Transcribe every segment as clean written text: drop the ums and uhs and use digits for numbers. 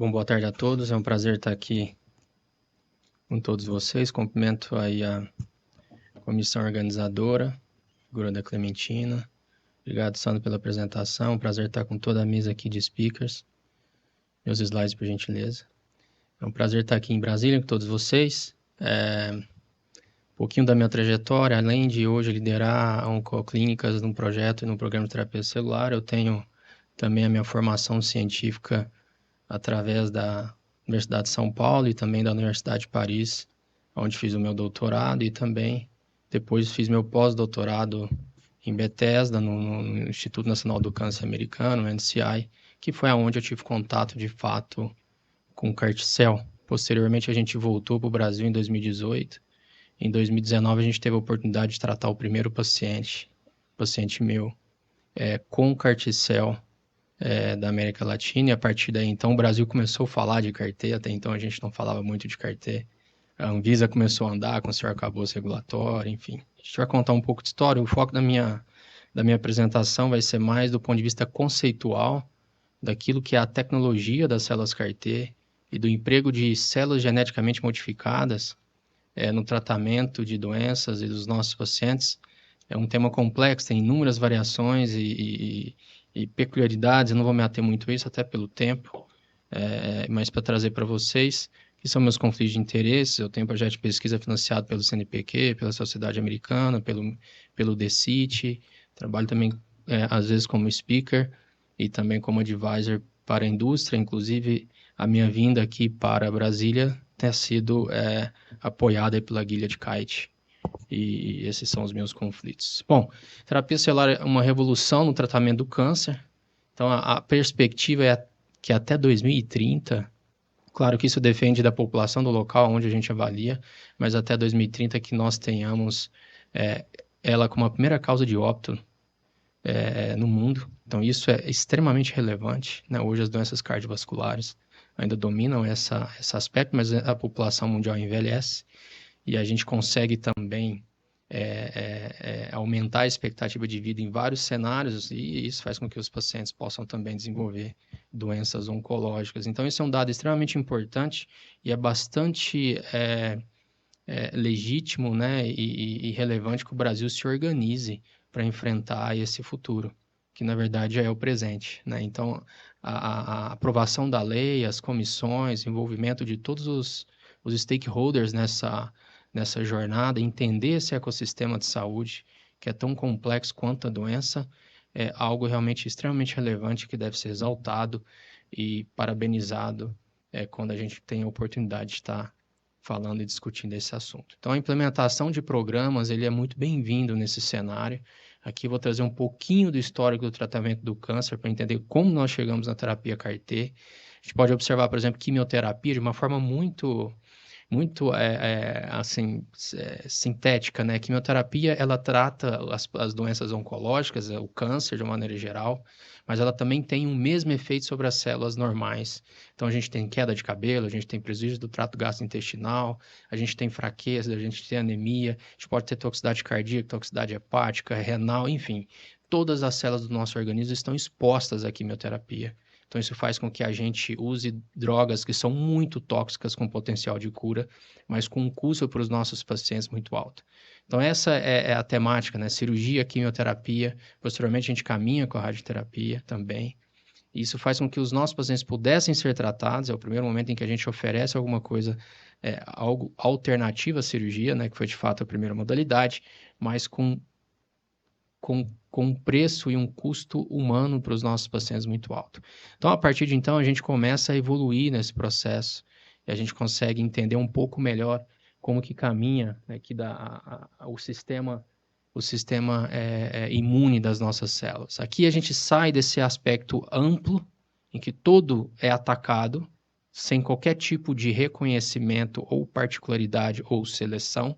Bom, boa tarde a todos. É um prazer estar aqui com todos vocês. Cumprimento aí a comissão organizadora, figura da Clementina. Obrigado, Sandro, pela apresentação. Prazer estar com toda a mesa aqui de speakers. Meus slides, por gentileza. É um prazer estar aqui em Brasília com todos vocês. Um pouquinho da minha trajetória, além de hoje liderar oncoclínicas num projeto e num programa de terapia celular, eu tenho também a minha formação científica através da Universidade de São Paulo e também da Universidade de Paris, onde fiz o meu doutorado e também depois fiz meu pós-doutorado em Bethesda, no Instituto Nacional do Câncer Americano, NCI, que foi aonde eu tive contato de fato com o CAR-T-cell. Posteriormente a gente voltou para o Brasil em 2018. Em 2019 a gente teve a oportunidade de tratar o primeiro paciente meu, com CAR-T-cell da América Latina, e a partir daí, então, o Brasil começou a falar de CAR-T, até então a gente não falava muito de CAR-T. A Anvisa começou a andar com o seu arcabouço regulatório, enfim. A gente vai contar um pouco de história. O foco da minha apresentação vai ser mais do ponto de vista conceitual, daquilo que é a tecnologia das células CAR-T e do emprego de células geneticamente modificadas no tratamento de doenças e dos nossos pacientes. É um tema complexo, tem inúmeras variações e peculiaridades. Eu não vou me ater muito a isso, até pelo tempo, mas para trazer para vocês, que são meus conflitos de interesses. Eu tenho um projeto de pesquisa financiado pelo CNPq, pela Sociedade Americana, pelo DCIT. Trabalho também, às vezes, como speaker e também como advisor para a indústria. Inclusive, a minha vinda aqui para Brasília tem sido apoiada pela Gilead Kite. E esses são os meus conflitos. Bom, terapia celular é uma revolução no tratamento do câncer. Então, a perspectiva é que até 2030, claro que isso depende da população do local onde a gente avalia, mas até 2030 que nós tenhamos ela como a primeira causa de óbito no mundo. Então, isso é extremamente relevante, né? Hoje as doenças cardiovasculares ainda dominam esse aspecto, mas a população mundial envelhece. E a gente consegue também aumentar a expectativa de vida em vários cenários, e isso faz com que os pacientes possam também desenvolver doenças oncológicas. Então, esse é um dado extremamente importante e é bastante legítimo, né, e relevante que o Brasil se organize para enfrentar esse futuro, que na verdade já é o presente, né? Então, a aprovação da lei, as comissões, envolvimento de todos os stakeholders nessa jornada, entender esse ecossistema de saúde, que é tão complexo quanto a doença, é algo realmente extremamente relevante que deve ser exaltado e parabenizado quando a gente tem a oportunidade de estar falando e discutindo esse assunto. Então, a implementação de programas, ele é muito bem-vindo nesse cenário. Aqui eu vou trazer um pouquinho do histórico do tratamento do câncer para entender como nós chegamos na terapia CAR-T. A gente pode observar, por exemplo, quimioterapia de uma forma muito assim, sintética, né? A quimioterapia, ela trata as doenças oncológicas, o câncer de uma maneira geral, mas ela também tem o mesmo efeito sobre as células normais. Então, a gente tem queda de cabelo, a gente tem prejuízo do trato gastrointestinal, a gente tem fraqueza, a gente tem anemia, a gente pode ter toxicidade cardíaca, toxicidade hepática, renal, enfim. Todas as células do nosso organismo estão expostas à quimioterapia. Então, isso faz com que a gente use drogas que são muito tóxicas com potencial de cura, mas com um custo para os nossos pacientes muito alto. Então, essa é a temática, né? Cirurgia, quimioterapia. Posteriormente, a gente caminha com a radioterapia também. Isso faz com que os nossos pacientes pudessem ser tratados. É o primeiro momento em que a gente oferece alguma coisa, algo alternativo à cirurgia, né? Que foi de fato a primeira modalidade, mas com um preço e um custo humano para os nossos pacientes muito alto. Então, a partir de então, a gente começa a evoluir nesse processo e a gente consegue entender um pouco melhor como que caminha, né, o sistema imune das nossas células. Aqui a gente sai desse aspecto amplo, em que todo é atacado, sem qualquer tipo de reconhecimento ou particularidade ou seleção,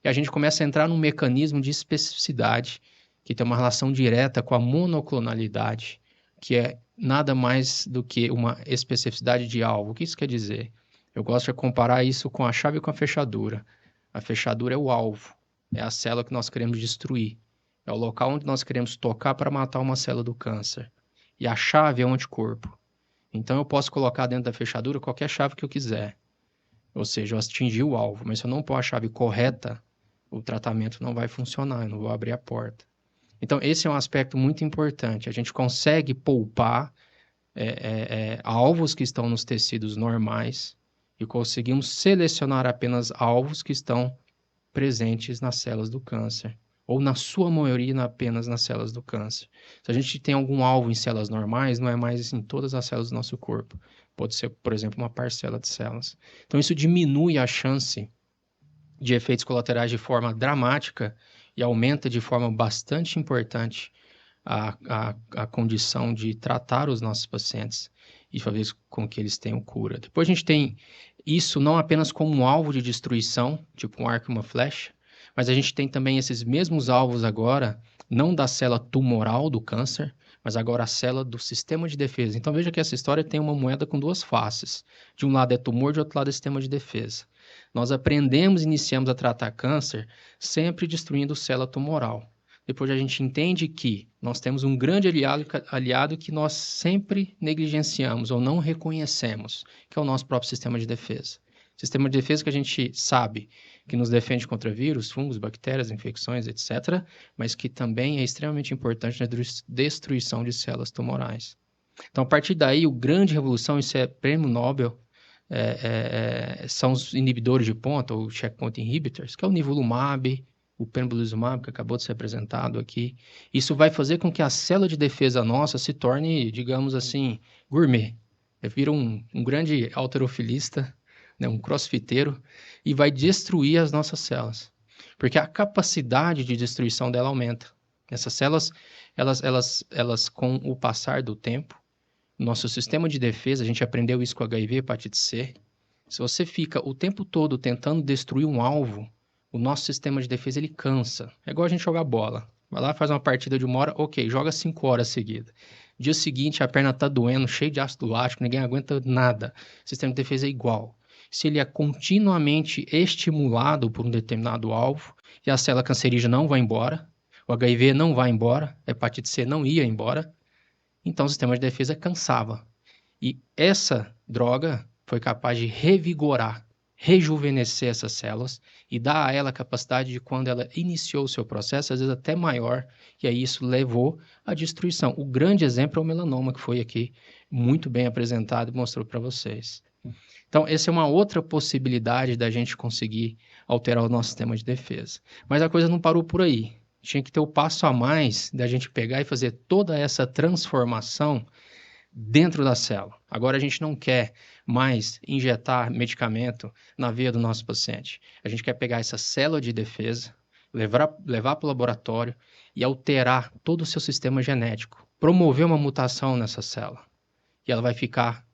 e a gente começa a entrar num mecanismo de especificidade, que tem uma relação direta com a monoclonalidade, que é nada mais do que uma especificidade de alvo. O que isso quer dizer? Eu gosto de comparar isso com a chave e com a fechadura. A fechadura é o alvo, é a célula que nós queremos destruir, é o local onde nós queremos tocar para matar uma célula do câncer. E a chave é o anticorpo. Então, eu posso colocar dentro da fechadura qualquer chave que eu quiser. Ou seja, eu atingi o alvo, mas se eu não pôr a chave correta, o tratamento não vai funcionar, eu não vou abrir a porta. Então, esse é um aspecto muito importante. A gente consegue poupar alvos que estão nos tecidos normais e conseguimos selecionar apenas alvos que estão presentes nas células do câncer, ou na sua maioria apenas nas células do câncer. Se a gente tem algum alvo em células normais, não é mais em todas as células do nosso corpo. Pode ser, por exemplo, uma parcela de células. Então, isso diminui a chance de efeitos colaterais de forma dramática e aumenta de forma bastante importante a condição de tratar os nossos pacientes e fazer com que eles tenham cura. Depois a gente tem isso não apenas como um alvo de destruição, tipo um arco e uma flecha, mas a gente tem também esses mesmos alvos agora, não da célula tumoral do câncer, mas agora a célula do sistema de defesa. Então veja que essa história tem uma moeda com duas faces. De um lado é tumor, de outro lado é sistema de defesa. Nós aprendemos e iniciamos a tratar câncer sempre destruindo célula tumoral. Depois a gente entende que nós temos um grande aliado que nós sempre negligenciamos ou não reconhecemos, que é o nosso próprio sistema de defesa. Sistema de defesa que a gente sabe que nos defende contra vírus, fungos, bactérias, infecções, etc., mas que também é extremamente importante na destruição de células tumorais. Então, a partir daí, o grande revolução, isso é prêmio Nobel, são os inibidores de ponta, ou checkpoint inhibitors, que é o nivolumab, o pembrolizumab, que acabou de ser apresentado aqui. Isso vai fazer com que a célula de defesa nossa se torne, digamos assim, gourmet. Vira um grande halterofilista, né, um crossfiteiro, e vai destruir as nossas células. Porque a capacidade de destruição dela aumenta. Essas células, elas com o passar do tempo, nosso sistema de defesa, a gente aprendeu isso com HIV e hepatite C. Se você fica o tempo todo tentando destruir um alvo, o nosso sistema de defesa ele cansa. É igual a gente jogar bola. Vai lá, faz uma partida de 1 hora, ok, joga 5 horas seguidas. Dia seguinte a perna tá doendo, cheio de ácido lático, ninguém aguenta nada. O sistema de defesa é igual. Se ele é continuamente estimulado por um determinado alvo, e a célula cancerígena não vai embora, o HIV não vai embora, a hepatite C não ia embora, então o sistema de defesa cansava. E essa droga foi capaz de revigorar, rejuvenescer essas células e dar a ela a capacidade de, quando ela iniciou o seu processo, às vezes até maior, e aí isso levou à destruição. O grande exemplo é o melanoma, que foi aqui muito bem apresentado e mostrou para vocês. Então, essa é uma outra possibilidade da gente conseguir alterar o nosso sistema de defesa. Mas a coisa não parou por aí. Tinha que ter o passo a mais da gente pegar e fazer toda essa transformação dentro da célula. Agora a gente não quer mais injetar medicamento na veia do nosso paciente. A gente quer pegar essa célula de defesa, levar para o laboratório e alterar todo o seu sistema genético, promover uma mutação nessa célula. E ela vai ficar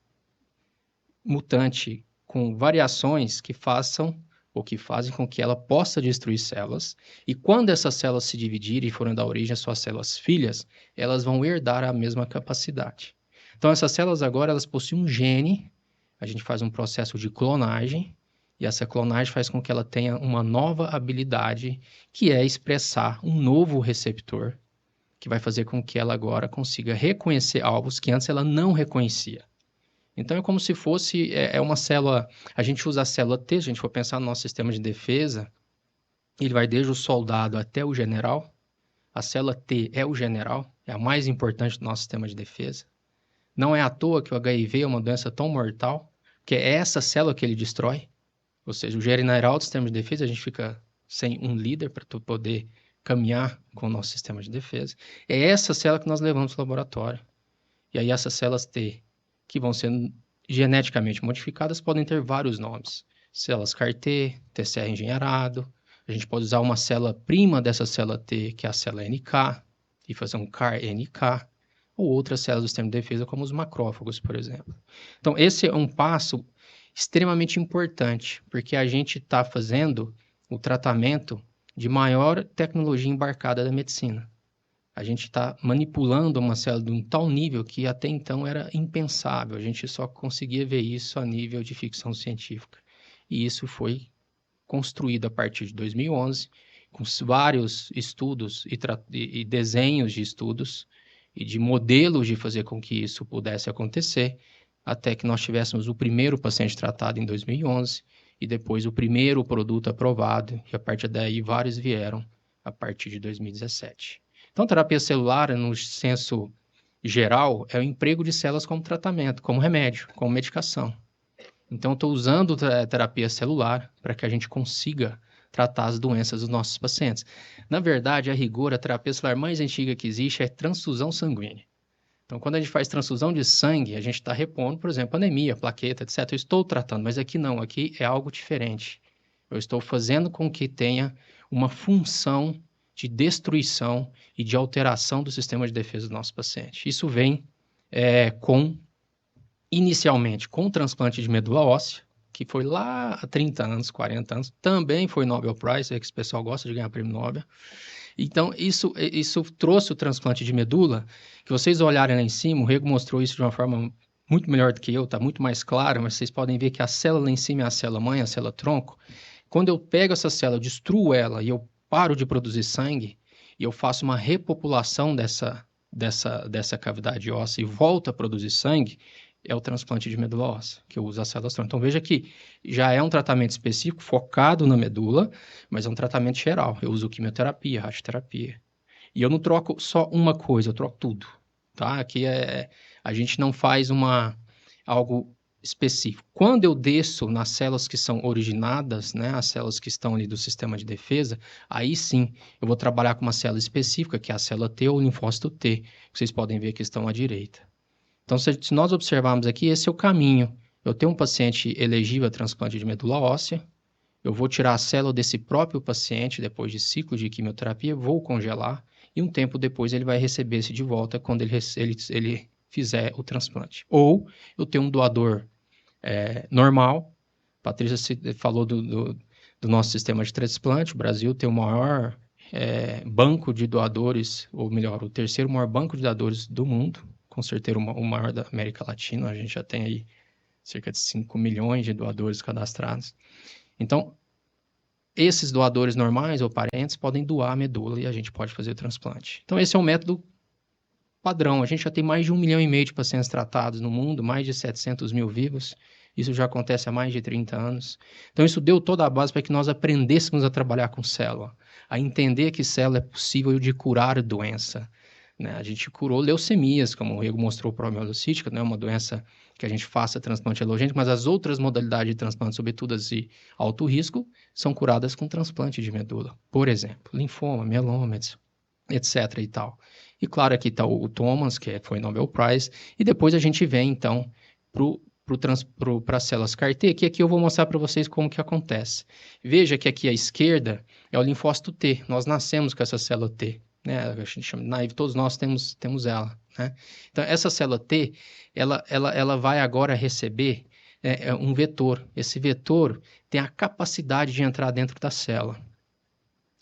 mutante com variações que façam ou que fazem com que ela possa destruir células, e quando essas células se dividirem e forem dar origem às suas células filhas, elas vão herdar a mesma capacidade. Então, essas células agora, elas possuem um gene, a gente faz um processo de clonagem, e essa clonagem faz com que ela tenha uma nova habilidade, que é expressar um novo receptor, que vai fazer com que ela agora consiga reconhecer alvos que antes ela não reconhecia. Então, é como se fosse uma célula. A gente usa a célula T, se a gente for pensar no nosso sistema de defesa, ele vai desde o soldado até o general. A célula T é o general, é a mais importante do nosso sistema de defesa. Não é à toa que o HIV é uma doença tão mortal, que é essa célula que ele destrói. Ou seja, o general do sistema de defesa, a gente fica sem um líder para poder caminhar com o nosso sistema de defesa. É essa célula que nós levamos para o laboratório. E aí essas células T, que vão ser geneticamente modificadas, podem ter vários nomes. Células CAR-T, TCR engenheirado. A gente pode usar uma célula prima dessa célula T, que é a célula NK, e fazer um CAR-NK, ou outras células do sistema de defesa, como os macrófagos, por exemplo. Então, esse é um passo extremamente importante, porque a gente está fazendo o tratamento de maior tecnologia embarcada da medicina. A gente está manipulando uma célula de um tal nível que até então era impensável. A gente só conseguia ver isso a nível de ficção científica. E isso foi construído a partir de 2011, com vários estudos e desenhos de estudos e de modelos de fazer com que isso pudesse acontecer. até que nós tivéssemos o primeiro paciente tratado em 2011 e depois o primeiro produto aprovado, e a partir daí vários vieram a partir de 2017. Então, terapia celular, no senso geral, é o emprego de células como tratamento, como remédio, como medicação. Então, estou usando terapia celular para que a gente consiga tratar as doenças dos nossos pacientes. Na verdade, a rigor, a terapia celular mais antiga que existe é transfusão sanguínea. Então, quando a gente faz transfusão de sangue, a gente está repondo, por exemplo, anemia, plaqueta, etc. Eu estou tratando, mas aqui não, aqui é algo diferente. Eu estou fazendo com que tenha uma função de destruição e de alteração do sistema de defesa do nosso paciente. Isso vem inicialmente com o transplante de medula óssea, que foi lá há 30 anos, 40 anos, também foi Nobel Prize, é que esse pessoal gosta de ganhar prêmio Nobel. Então, isso trouxe o transplante de medula, que vocês olharem lá em cima, o Rego mostrou isso de uma forma muito melhor do que eu, está muito mais claro, mas vocês podem ver que a célula lá em cima é a célula mãe, a célula tronco. Quando eu pego essa célula, destruo ela e eu paro de produzir sangue, e eu faço uma repopulação dessa cavidade óssea e volto a produzir sangue, é o transplante de medula óssea, que eu uso as células tronco. Então, veja que já é um tratamento específico, focado na medula, mas é um tratamento geral. Eu uso quimioterapia, radioterapia. E eu não troco só uma coisa, eu troco tudo, tá? Aqui a gente não faz algo específico. Quando eu desço nas células que são originadas, né, as células que estão ali do sistema de defesa, aí sim eu vou trabalhar com uma célula específica, que é a célula T ou o linfócito T, que vocês podem ver que estão à direita. Então, se nós observarmos aqui, esse é o caminho. Eu tenho um paciente elegível a transplante de medula óssea, eu vou tirar a célula desse próprio paciente depois de ciclo de quimioterapia, vou congelar, e um tempo depois ele vai receber esse de volta quando ele fizer o transplante. Ou eu tenho um doador normal, Patrícia falou do nosso sistema de transplante, o Brasil tem o maior banco de doadores, ou melhor, o terceiro maior banco de doadores do mundo, com certeza o maior da América Latina, a gente já tem aí cerca de 5 milhões de doadores cadastrados. Então, esses doadores normais ou parentes podem doar a medula e a gente pode fazer o transplante. Então, esse é um método padrão. A gente já tem mais de 1,5 milhão de pacientes tratados no mundo, mais de 700 mil vivos. Isso já acontece há mais de 30 anos. Então, isso deu toda a base para que nós aprendêssemos a trabalhar com célula, a entender que célula é possível de curar doença. Né? A gente curou leucemias, como o Rego mostrou, promielocítica, não é uma doença que a gente faça transplante halogênico, mas as outras modalidades de transplante, sobretudo as de alto risco, são curadas com transplante de medula. Por exemplo, linfoma, mieloma, etc. e tal. E claro, aqui está o Thomas, que foi Nobel Prize, e depois a gente vem, então, para as células CAR-T, que aqui eu vou mostrar para vocês como que acontece. Veja que aqui à esquerda é o linfócito T, nós nascemos com essa célula T, né? A gente chama de naive, todos nós temos ela, né? Então, essa célula T, ela vai agora receber um vetor. Esse vetor tem a capacidade de entrar dentro da célula.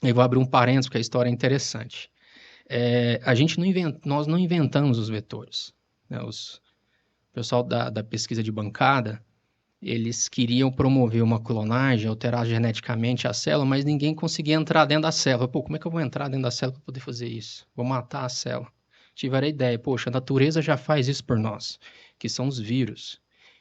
Eu vou abrir um parênteses, porque a história é interessante. Nós não inventamos os vetores, né? O pessoal da pesquisa de bancada, eles queriam promover uma clonagem, alterar geneticamente a célula, mas ninguém conseguia entrar dentro da célula. Pô, como é que eu vou entrar dentro da célula para poder fazer isso? Vou matar a célula. Tiveram a ideia, poxa, a natureza já faz isso por nós, que são os vírus.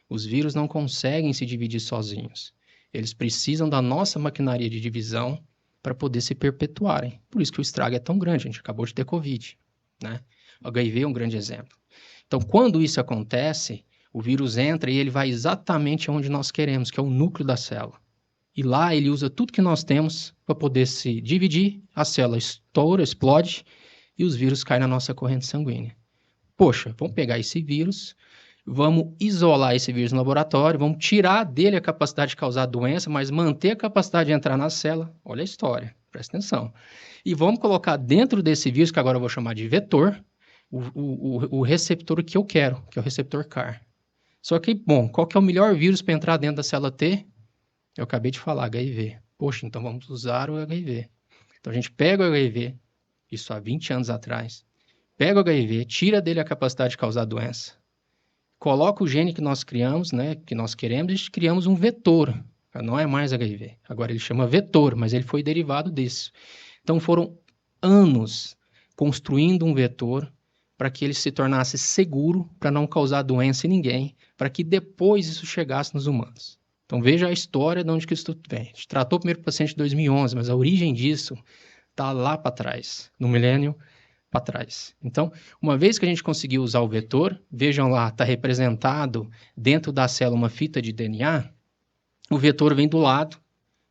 Os vírus não conseguem se dividir sozinhos. Eles precisam da nossa maquinaria de divisão para poder se perpetuarem. Por isso que o estrago é tão grande. A gente acabou de ter Covid, né? O HIV é um grande exemplo. Então, quando isso acontece, o vírus entra e ele vai exatamente onde nós queremos, que é o núcleo da célula. E lá ele usa tudo que nós temos para poder se dividir, a célula estoura, explode, e os vírus caem na nossa corrente sanguínea. Poxa, vamos pegar esse vírus, vamos isolar esse vírus no laboratório, vamos tirar dele a capacidade de causar doença, mas manter a capacidade de entrar na célula. Olha a história, presta atenção. E vamos colocar dentro desse vírus, que agora eu vou chamar de vetor, o receptor que eu quero, que é o receptor CAR. Só que, bom, qual que é o melhor vírus para entrar dentro da célula T? Eu acabei de falar, HIV. Poxa, então vamos usar o HIV. Então a gente pega o HIV, isso há 20 anos atrás, pega o HIV, tira dele a capacidade de causar doença, coloca o gene que nós criamos, né, que nós queremos, e criamos um vetor. Não é mais HIV. Agora ele chama vetor, mas ele foi derivado disso. Então foram anos construindo um vetor para que ele se tornasse seguro, para não causar doença em ninguém, para que depois isso chegasse nos humanos. Então veja a história de onde que isso vem. A gente tratou o primeiro paciente em 2011, mas a origem disso está lá para trás, no milênio para trás. Então, uma vez que a gente conseguiu usar o vetor, vejam lá, está representado dentro da célula uma fita de DNA, o vetor vem do lado,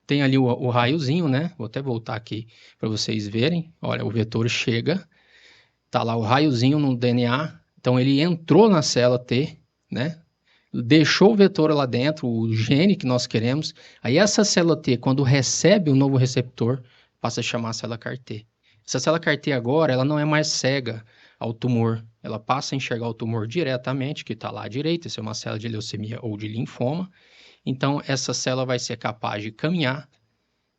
tem ali o raiozinho, né? Vou até voltar aqui para vocês verem. Olha, o vetor chega, tá lá o raiozinho no DNA, então ele entrou na célula T, né? Deixou o vetor lá dentro, o gene que nós queremos. Aí essa célula T, quando recebe um novo receptor, passa a chamar a célula CAR-T. Essa célula CAR-T agora, ela não é mais cega ao tumor. Ela passa a enxergar o tumor diretamente, que está lá à direita, se é uma célula de leucemia ou de linfoma. Então, essa célula vai ser capaz de caminhar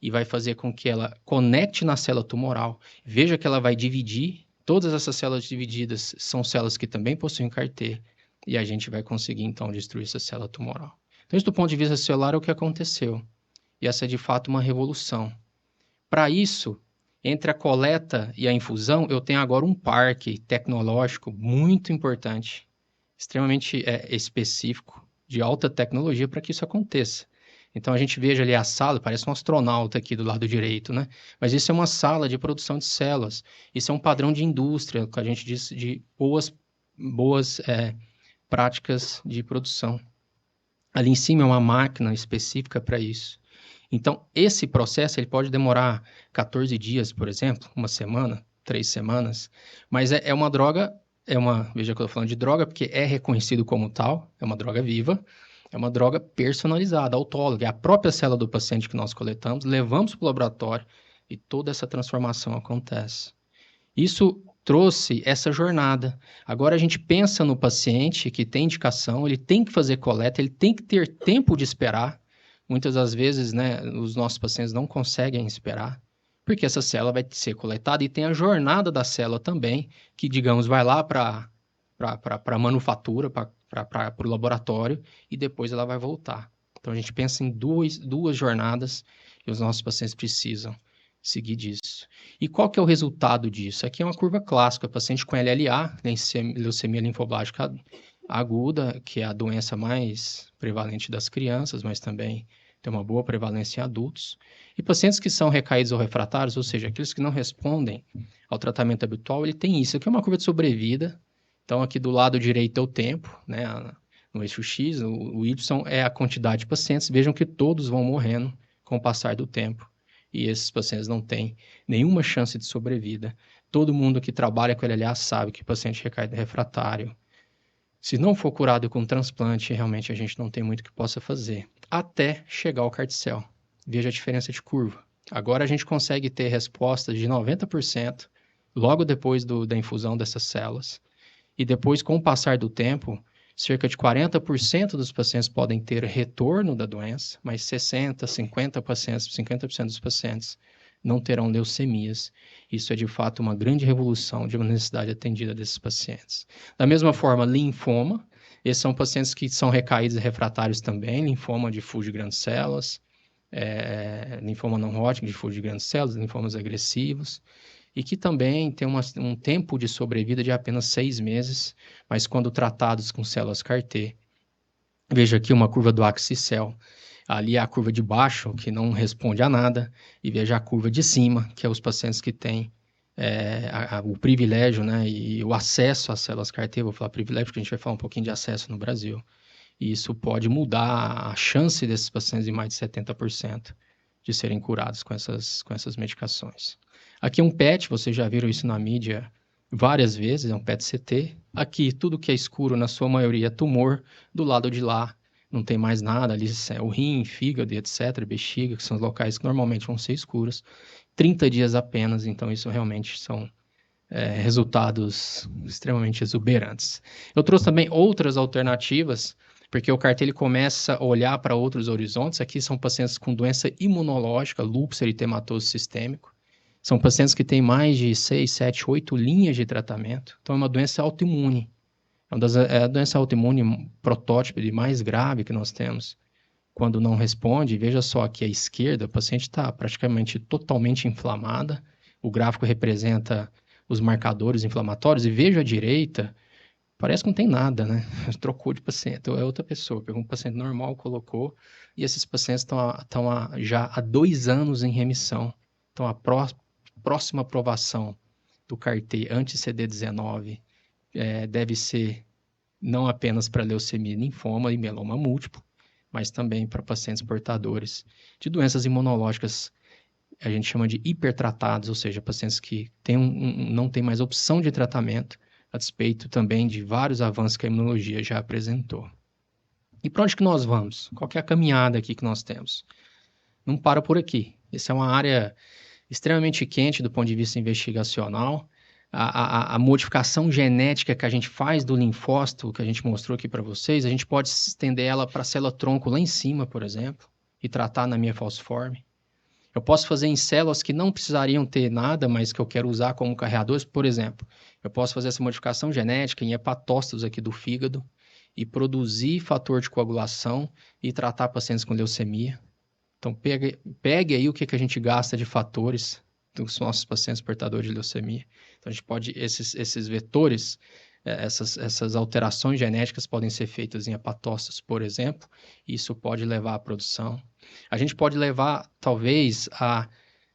e vai fazer com que ela conecte na célula tumoral. Veja que ela vai dividir. Todas essas células divididas são células que também possuem CAR-T. E a gente vai conseguir, então, destruir essa célula tumoral. Então, isso do ponto de vista celular é o que aconteceu. E essa é, de fato, uma revolução. Para isso, entre a coleta e a infusão, eu tenho agora um parque tecnológico muito importante, extremamente específico, de alta tecnologia para que isso aconteça. Então, a gente veja ali a sala, parece um astronauta aqui do lado direito, né? Mas isso é uma sala de produção de células. Isso é um padrão de indústria, que a gente diz de boas práticas de produção. Ali em cima é uma máquina específica para isso. Então, esse processo ele pode demorar 14 dias, por exemplo, uma semana, 3 semanas, mas é uma droga, veja que eu estou falando de droga, porque é reconhecido como tal, é uma droga viva, é uma droga personalizada, autóloga, é a própria célula do paciente que nós coletamos, levamos para o laboratório e toda essa transformação acontece. Isso trouxe essa jornada. Agora a gente pensa no paciente que tem indicação, ele tem que fazer coleta, ele tem que ter tempo de esperar. Muitas das vezes, né, os nossos pacientes não conseguem esperar, porque essa célula vai ser coletada e tem a jornada da célula também, que, digamos, vai lá para a manufatura, para o laboratório, e depois ela vai voltar. Então a gente pensa em duas jornadas e os nossos pacientes precisam seguir disso. E qual que é o resultado disso? Aqui é uma curva clássica, paciente com LLA, leucemia linfoblástica aguda, que é a doença mais prevalente das crianças, mas também tem uma boa prevalência em adultos. E pacientes que são recaídos ou refratários, ou seja, aqueles que não respondem ao tratamento habitual, ele tem isso. Aqui é uma curva de sobrevida. Então, aqui do lado direito é o tempo, né? No eixo X, o Y é a quantidade de pacientes. Vejam que todos vão morrendo com o passar do tempo. E esses pacientes não têm nenhuma chance de sobrevida. Todo mundo que trabalha com LLA sabe que paciente recaído é refratário. Se não for curado com transplante, realmente a gente não tem muito que possa fazer. Até chegar ao CAR-T-cell. Veja a diferença de curva. Agora a gente consegue ter respostas de 90% logo depois da infusão dessas células. E depois, com o passar do tempo, cerca de 40% dos pacientes podem ter retorno da doença, mas 50% dos pacientes não terão leucemias. Isso é, de fato, uma grande revolução de uma necessidade atendida desses pacientes. Da mesma forma, linfoma. Esses são pacientes que são recaídos e refratários também, linfoma difuso de grandes células, linfoma não Hodgkin difuso de grandes células, linfomas agressivos, e que também tem um tempo de sobrevida de apenas 6 meses, mas quando tratados com células CAR-T. Veja aqui uma curva do axicel. Ali é a curva de baixo, que não responde a nada, e veja a curva de cima, que é os pacientes que têm o privilégio, né, e o acesso às células CAR-T. Vou falar privilégio, porque a gente vai falar um pouquinho de acesso no Brasil. E isso pode mudar a chance desses pacientes em mais de 70% de serem curados com essas medicações. Aqui é um PET, vocês já viram isso na mídia várias vezes, é um PET-CT. Aqui, tudo que é escuro, na sua maioria, é tumor. Do lado de lá, não tem mais nada, ali é o rim, fígado, etc., bexiga, que são os locais que normalmente vão ser escuros. 30 dias apenas, então isso realmente são resultados extremamente exuberantes. Eu trouxe também outras alternativas, porque o CAR-T ele começa a olhar para outros horizontes. Aqui são pacientes com doença imunológica, lúpus eritematoso sistêmico. São pacientes que têm mais de 6, 7, 8 linhas de tratamento. Então, é uma doença autoimune. É a doença autoimune protótipo de mais grave que nós temos. Quando não responde, veja só aqui à esquerda, o paciente está praticamente totalmente inflamada. O gráfico representa os marcadores inflamatórios e vejo à direita, parece que não tem nada, né? Trocou de paciente, é outra pessoa. Pegou um paciente normal, colocou, e esses pacientes estão já há 2 anos em remissão. Então, a próxima aprovação do CAR-T anti-CD19 deve ser não apenas para leucemia, linfoma e mieloma múltiplo, mas também para pacientes portadores de doenças imunológicas, a gente chama de hipertratados, ou seja, pacientes que não têm mais opção de tratamento, a despeito também de vários avanços que a imunologia já apresentou. E para onde que nós vamos? Qual que é a caminhada aqui que nós temos? Não para por aqui. Essa é uma área extremamente quente do ponto de vista investigacional. A modificação genética que a gente faz do linfócito, que a gente mostrou aqui para vocês, a gente pode estender ela para a célula-tronco lá em cima, por exemplo, e tratar na minha falciforme. Eu posso fazer em células que não precisariam ter nada, mas que eu quero usar como carreadores, por exemplo. Eu posso fazer essa modificação genética em hepatócitos aqui do fígado e produzir fator de coagulação e tratar pacientes com leucemia. Então, pegue aí o que a gente gasta de fatores dos nossos pacientes portadores de leucemia. Então, a gente pode, esses vetores, essas alterações genéticas podem ser feitas em hepatócitos, por exemplo, e isso pode levar à produção. A gente pode levar, talvez, a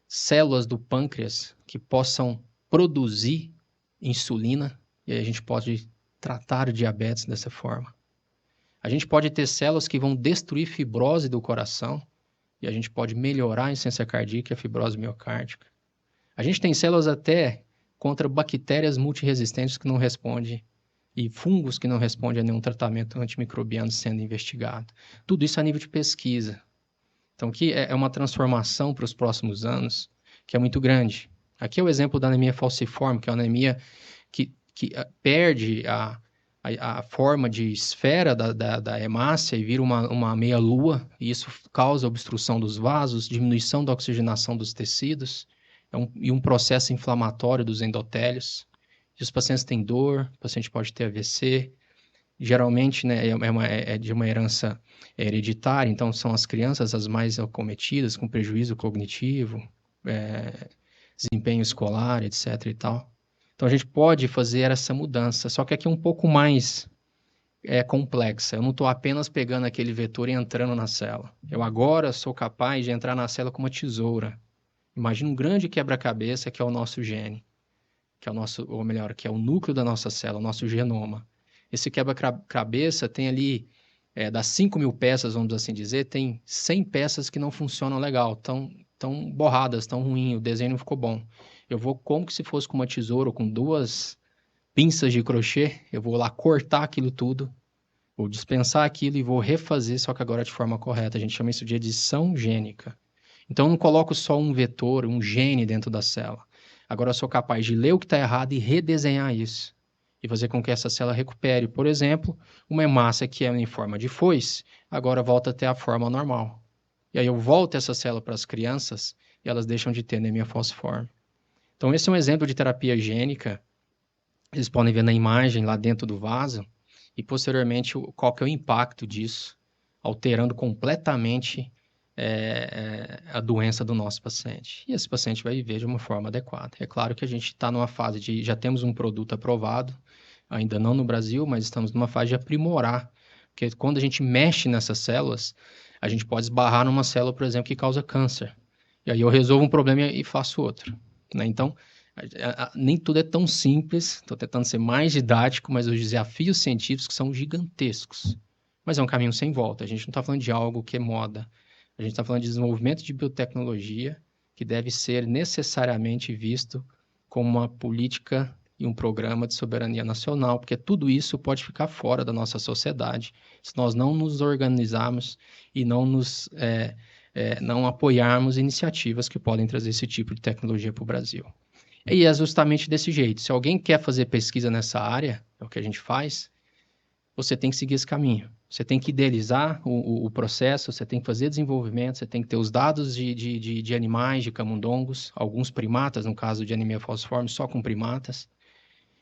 células do pâncreas que possam produzir insulina, e aí a gente pode tratar o diabetes dessa forma. A gente pode ter células que vão destruir fibrose do coração, e a gente pode melhorar a insuficiência cardíaca e a fibrose miocárdica. A gente tem células até contra bactérias multiresistentes que não respondem, e fungos que não respondem a nenhum tratamento antimicrobiano sendo investigado. Tudo isso a nível de pesquisa. Então, aqui é uma transformação para os próximos anos que é muito grande. Aqui é o exemplo da anemia falciforme, que é uma anemia que perde a forma de esfera da hemácia e vira uma meia-lua, e isso causa obstrução dos vasos, diminuição da oxigenação dos tecidos, e um processo inflamatório dos endotélios. E os pacientes têm dor, o paciente pode ter AVC, geralmente, né, é de uma herança hereditária, então são as crianças as mais acometidas, com prejuízo cognitivo, desempenho escolar, etc. e tal. Então a gente pode fazer essa mudança, só que aqui é um pouco mais complexa. Eu não estou apenas pegando aquele vetor e entrando na célula. Eu agora sou capaz de entrar na célula com uma tesoura. Imagina um grande quebra-cabeça que é o nosso gene, que é o nosso, ou melhor, que é o núcleo da nossa célula, o nosso genoma. Esse quebra-cabeça tem ali, das 5.000 peças, vamos assim dizer, tem 100 peças que não funcionam legal, tão borradas, tão ruim, o desenho não ficou bom. Eu vou, como que se fosse com uma tesoura ou com 2 pinças de crochê, eu vou lá cortar aquilo tudo, vou dispensar aquilo e vou refazer, só que agora de forma correta. A gente chama isso de edição gênica. Então, eu não coloco só um vetor, um gene dentro da célula. Agora eu sou capaz de ler o que está errado e redesenhar isso. E fazer com que essa célula recupere, por exemplo, uma hemácia que é em forma de foice, agora volta a ter a forma normal. E aí eu volto essa célula para as crianças e elas deixam de ter anemia falciforme. Então, esse é um exemplo de terapia gênica. Vocês podem ver na imagem lá dentro do vaso. E, posteriormente, qual que é o impacto disso, alterando completamente a doença do nosso paciente. E esse paciente vai viver de uma forma adequada. É claro que a gente está numa fase de... Já temos um produto aprovado, ainda não no Brasil, mas estamos numa fase de aprimorar. Porque quando a gente mexe nessas células, a gente pode esbarrar numa célula, por exemplo, que causa câncer. E aí eu resolvo um problema e faço outro. Né? Então, nem tudo é tão simples. Estou tentando ser mais didático, mas os desafios científicos são gigantescos. Mas é um caminho sem volta. A gente não está falando de algo que é moda. A gente está falando de desenvolvimento de biotecnologia que deve ser necessariamente visto como uma política e um programa de soberania nacional, porque tudo isso pode ficar fora da nossa sociedade se nós não nos organizarmos e não apoiarmos iniciativas que podem trazer esse tipo de tecnologia para o Brasil. E é justamente desse jeito. Se alguém quer fazer pesquisa nessa área, é o que a gente faz, você tem que seguir esse caminho. Você tem que idealizar o processo, você tem que fazer desenvolvimento, você tem que ter os dados de animais, de camundongos, alguns primatas, no caso de anemia falciforme, só com primatas.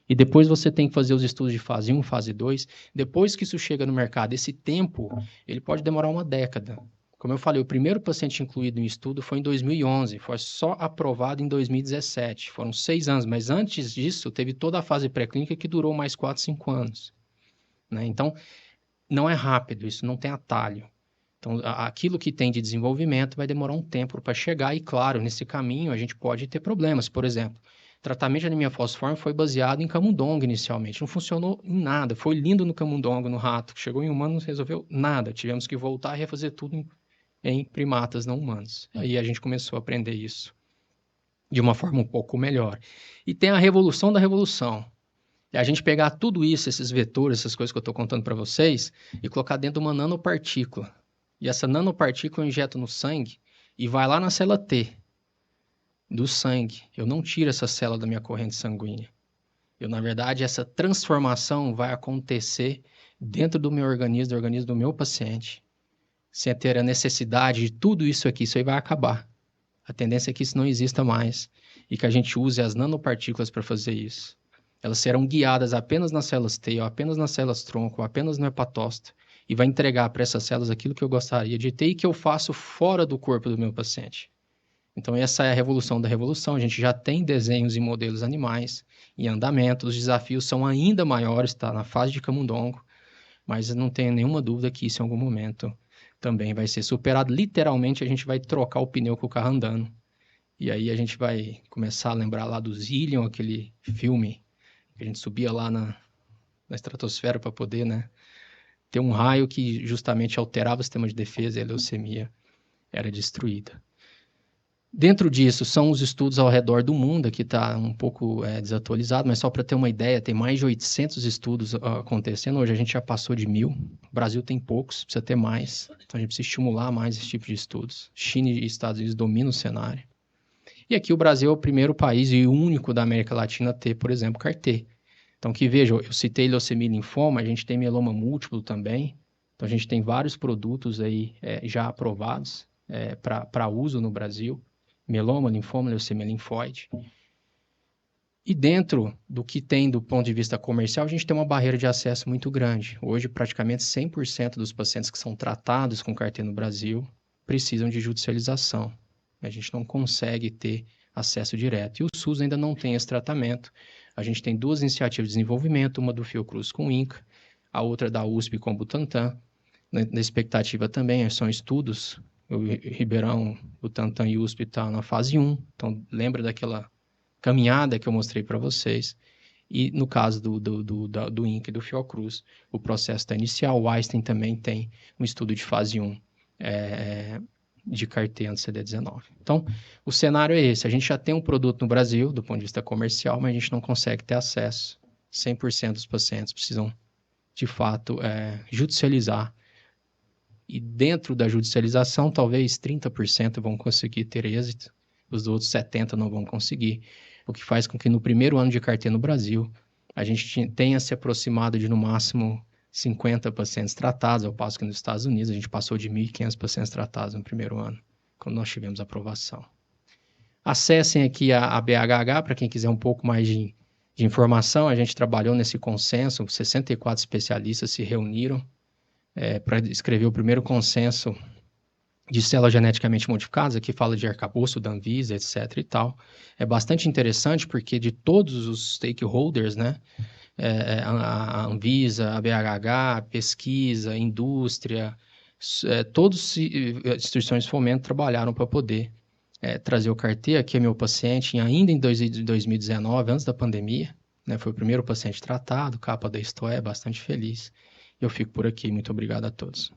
E depois você tem que fazer os estudos de fase 1, fase 2. Depois que isso chega no mercado, esse tempo, ele pode demorar uma década. Como eu falei, o primeiro paciente incluído em estudo foi em 2011, foi só aprovado em 2017. Foram 6 anos, mas antes disso teve toda a fase pré-clínica que durou mais 4, 5 anos. Né? Então, não é rápido, isso não tem atalho. Então, aquilo que tem de desenvolvimento vai demorar um tempo para chegar e, claro, nesse caminho a gente pode ter problemas. Por exemplo, o tratamento de anemia falciforme foi baseado em camundongo inicialmente, não funcionou em nada, foi lindo no camundongo, no rato, chegou em humano não resolveu nada, tivemos que voltar e refazer tudo em primatas não humanos. Aí a gente começou a aprender isso de uma forma um pouco melhor. E tem a revolução da revolução. É a gente pegar tudo isso, esses vetores, essas coisas que eu estou contando para vocês, e colocar dentro de uma nanopartícula. E essa nanopartícula eu injeto no sangue e vai lá na célula T do sangue. Eu não tiro essa célula da minha corrente sanguínea. Na verdade, essa transformação vai acontecer dentro do meu organismo, do organismo do meu paciente, sem ter a necessidade de tudo isso aqui. Isso aí vai acabar. A tendência é que isso não exista mais e que a gente use as nanopartículas para fazer isso. Elas serão guiadas apenas nas células T, ou apenas nas células tronco, ou apenas no hepatócito, e vai entregar para essas células aquilo que eu gostaria de ter e que eu faço fora do corpo do meu paciente. Então, essa é a revolução da revolução. A gente já tem desenhos e modelos animais em andamento. Os desafios são ainda maiores, está na fase de camundongo, mas não tenho nenhuma dúvida que isso em algum momento também vai ser superado. Literalmente, a gente vai trocar o pneu com o carro andando. E aí a gente vai começar a lembrar lá do Zillion, aquele filme que a gente subia lá na estratosfera para poder, né, ter um raio que justamente alterava o sistema de defesa e a leucemia era destruída. Dentro disso, são os estudos ao redor do mundo, aqui está um pouco desatualizado, mas só para ter uma ideia, tem mais de 800 estudos acontecendo, hoje a gente já passou de 1.000, o Brasil tem poucos, precisa ter mais, então a gente precisa estimular mais esse tipo de estudos. China e Estados Unidos dominam o cenário. E aqui o Brasil é o primeiro país e o único da América Latina a ter, por exemplo, CAR-T. Então, que vejam, eu citei leucemia e linfoma, a gente tem mieloma múltiplo também, então a gente tem vários produtos aí já aprovados para uso no Brasil. Mieloma, linfoma, leucemia linfóide. E dentro do que tem do ponto de vista comercial, a gente tem uma barreira de acesso muito grande. Hoje, praticamente 100% dos pacientes que são tratados com CAR-T no Brasil precisam de judicialização. A gente não consegue ter acesso direto. E o SUS ainda não tem esse tratamento. A gente tem 2 iniciativas de desenvolvimento, uma do Fiocruz com o INCA, a outra da USP com o Butantan. Na expectativa também, são estudos. O Ribeirão, Butantan e USP está na fase 1, então lembra daquela caminhada que eu mostrei para vocês. E no caso do INCA e do Fiocruz, o processo está inicial. O Einstein também tem um estudo de fase 1 de CAR-T anti-CD19. Então, o cenário é esse. A gente já tem um produto no Brasil, do ponto de vista comercial, mas a gente não consegue ter acesso. 100% dos pacientes precisam, de fato, judicializar. E dentro da judicialização, talvez 30% vão conseguir ter êxito, os outros 70% não vão conseguir, o que faz com que no primeiro ano de CAR-T no Brasil, a gente tenha se aproximado de no máximo 50 pacientes tratados, ao passo que nos Estados Unidos a gente passou de 1.500 pacientes tratados no primeiro ano, quando nós tivemos aprovação. Acessem aqui a BHH, para quem quiser um pouco mais de informação, a gente trabalhou nesse consenso, 64 especialistas se reuniram, para escrever o primeiro consenso de células geneticamente modificadas, aqui fala de arcabouço da Anvisa, etc. e tal. É bastante interessante porque de todos os stakeholders, né, a Anvisa, a BHH, a pesquisa, a indústria, todas as instituições de fomento trabalharam para poder trazer o CAR-T. Aqui é meu paciente, ainda em 2019, antes da pandemia, né, foi o primeiro paciente tratado, capa da História, bastante feliz. Eu fico por aqui. Muito obrigado a todos.